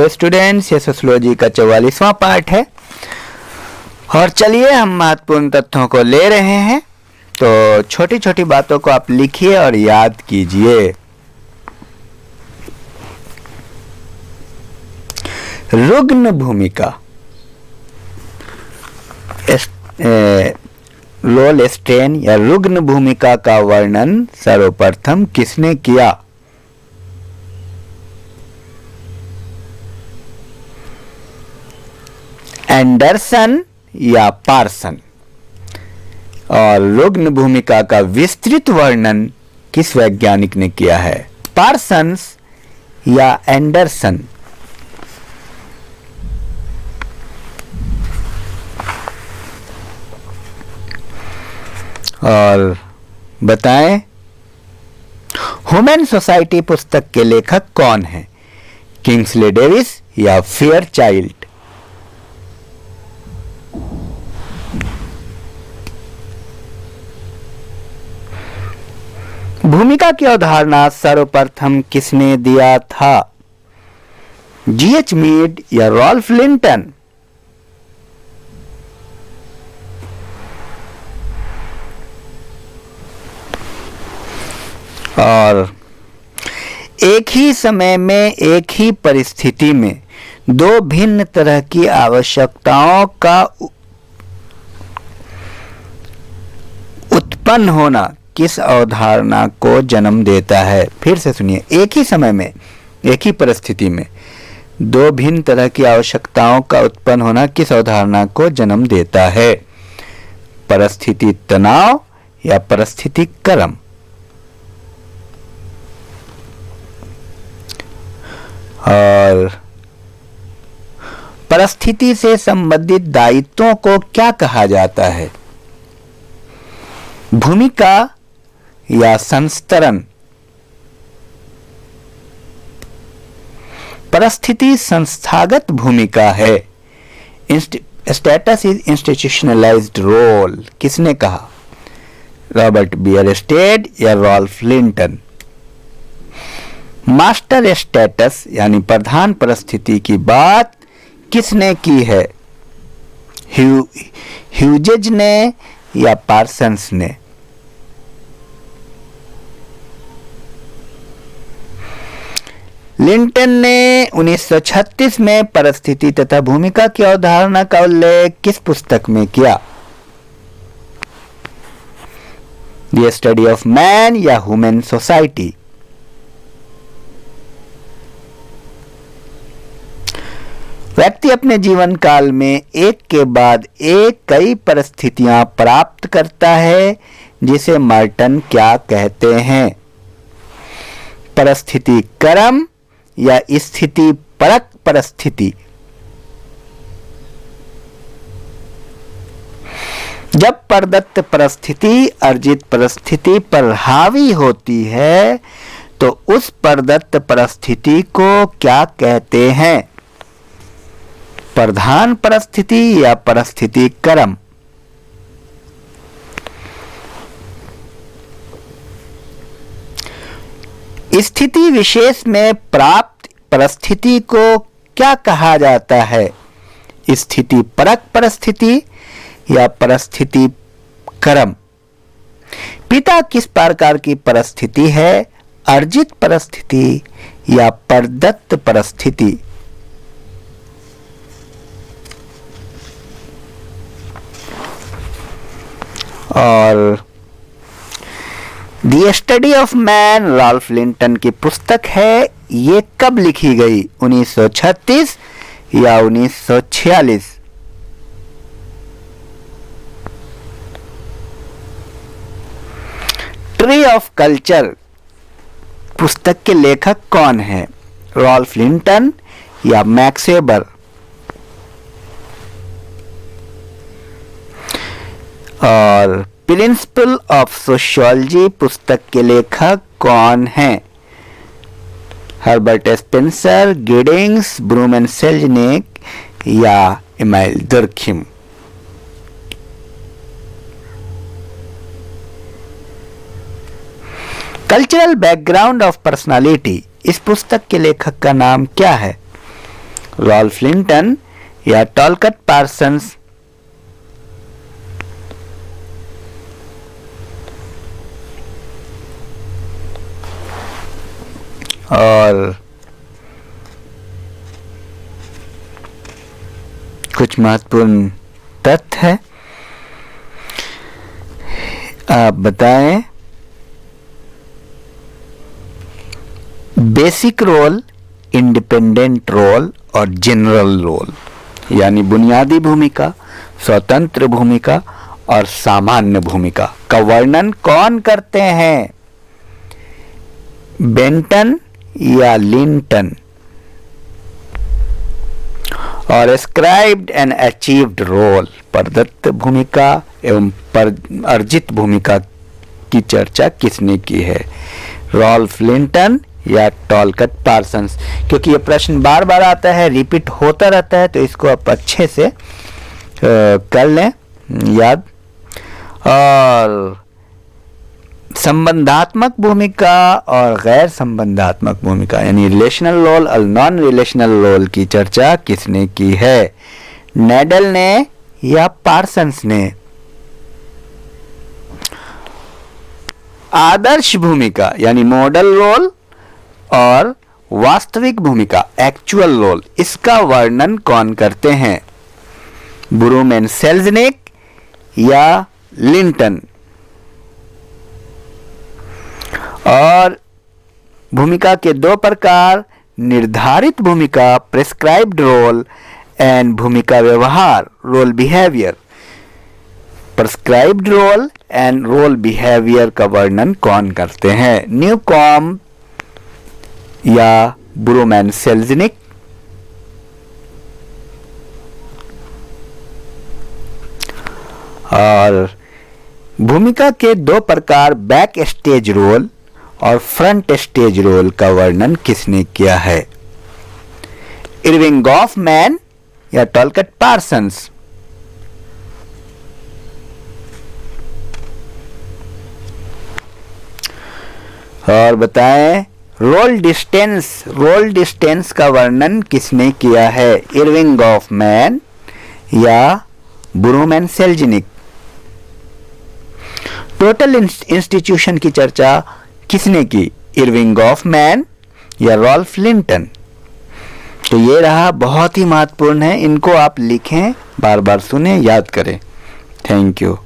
Hello students, ये sociology का 44वां part है और चलिए हम महत्वपूर्ण तथ्यों को ले रहे हैं। तो छोटी छोटी बातों को आप लिखिए और याद कीजिए। रुग्ण भूमिका, रोल स्टेन या रुग्ण भूमिका का वर्णन सर्वप्रथम किसने किया? एंडरसन या पार्सन। और रुग्ण भूमिका का विस्तृत वर्णन किस वैज्ञानिक ने किया है? पार्सन्स या एंडरसन? और बताएं, ह्यूमन सोसाइटी पुस्तक के लेखक कौन हैं? किंग्सले डेविस या फेयरचाइल्ड? भूमिका की अवधारणा सर्वप्रथम किसने दिया था? जीएच मीड या रॉल्फ लिंटन? और एक ही समय में एक ही परिस्थिति में दो भिन्न तरह की आवश्यकताओं का उत्पन्न होना किस अवधारणा को जन्म देता है? फिर से सुनिए, एक ही समय में एक ही परिस्थिति में दो भिन्न तरह की आवश्यकताओं का उत्पन्न होना किस अवधारणा को जन्म देता है? परिस्थिति तनाव या परिस्थिति क्रम? और परिस्थिति से संबंधित दायित्वों को क्या कहा जाता है? भूमिका या संस्तरण? परिस्थिति संस्थागत भूमिका है। स्टेटस इज इंस्टीट्यूशनलाइज्ड रोल, किसने कहा? रॉबर्ट बियरस्टेड या रॉल्फ लिंटन? मास्टर स्टेटस यानी प्रधान परिस्थिति की बात किसने की है? ह्यूजेज ने या पार्सन्स ने? लिंटन ने 1936 में परिस्थिति तथा भूमिका की अवधारणा का उल्लेख किस पुस्तक में किया? द स्टडी ऑफ मैन या ह्यूमन सोसाइटी? व्यक्ति अपने जीवन काल में एक के बाद एक कई परिस्थितियां प्राप्त करता है, जिसे मर्टन क्या कहते हैं? परिस्थिति क्रम या स्थिति परक परिस्थिति? जब प्रदत्त परिस्थिति अर्जित परिस्थिति पर हावी होती है तो उस प्रदत्त परिस्थिति को क्या कहते हैं? प्रधान परिस्थिति या परिस्थिति क्रम? स्थिति विशेष में प्राप्त परिस्थिति को क्या कहा जाता है? स्थिति परक परिस्थिति या परिस्थिति क्रम? पिता किस प्रकार की परिस्थिति है? अर्जित परिस्थिति या प्रदत्त परिस्थिति? और the study of man Ralph Linton की पुस्तक है। ये कब लिखी गई? 1936 या 1946? ट्री ऑफ कल्चर पुस्तक के लेखक कौन है? रॉल्फ लिंटन या मैक्स वेबर? और प्रिंसिपल ऑफ सोशियोलॉजी पुस्तक के लेखक कौन हैं? हर्बर्ट स्पेंसर, गिडिंग्स, ब्रूमन सेल्जनिक या email Durkheim? Cultural background of personality, इस पुस्तक के लेखक का नाम क्या है? रॉल्फ लिंटन या टॉलकट पार्सन्स? और कुछ महत्वपूर्ण तथ्य है, आप बताएं। बेसिक रोल, इंडिपेंडेंट रोल और जनरल रोल, यानी बुनियादी भूमिका, स्वतंत्र भूमिका और सामान्य भूमिका का वर्णन कौन करते हैं? बेंटन या लिंटन? और स्क्राइब्ड एंड अचीव्ड रोल, प्रदत्त भूमिका एवं अर्जित भूमिका की चर्चा किसने की है? रॉल्फ लिंटन या टॉलकट पार्सन्स? क्योंकि ये प्रश्न बार बार आता है, रिपीट होता रहता है, तो इसको आप अच्छे से कर लें याद। और संबंधात्मक भूमिका और गैर संबंधात्मक भूमिका यानी रिलेशनल रोल और नॉन रिलेशनल रोल की चर्चा किसने की है? नेडल ने या पार्सन्स ने? आदर्श भूमिका यानी मॉडल रोल और वास्तविक भूमिका एक्चुअल रोल, इसका वर्णन कौन करते हैं? ब्रूमैन सेल्जनिक या लिंटन? और भूमिका के दो प्रकार, निर्धारित भूमिका प्रिस्क्राइब्ड रोल एंड भूमिका व्यवहार role behaviour. Prescribed role and role behaviour का वर्णन कौन करते हैं? न्यूकॉम्ब या ब्रूमैन सेल्जनिक? और भूमिका के दो प्रकार बैक स्टेज रोल और फ्रंट स्टेज रोल का वर्णन किसने किया है? इरविंग गॉफमैन या टॉलकट पार्सन्स? और बताएं, रोल डिस्टेंस का वर्णन किसने किया है? इरविंग गॉफमैन या ब्रूमैन सेल्जनिक? टोटल इंस्टीट्यूशन की चर्चा किसने की? इरविंग गॉफमैन या रॉल्फ लिंटन? तो ये रहा, बहुत ही महत्वपूर्ण है, इनको आप लिखें, बार बार सुने, याद करें। Thank you.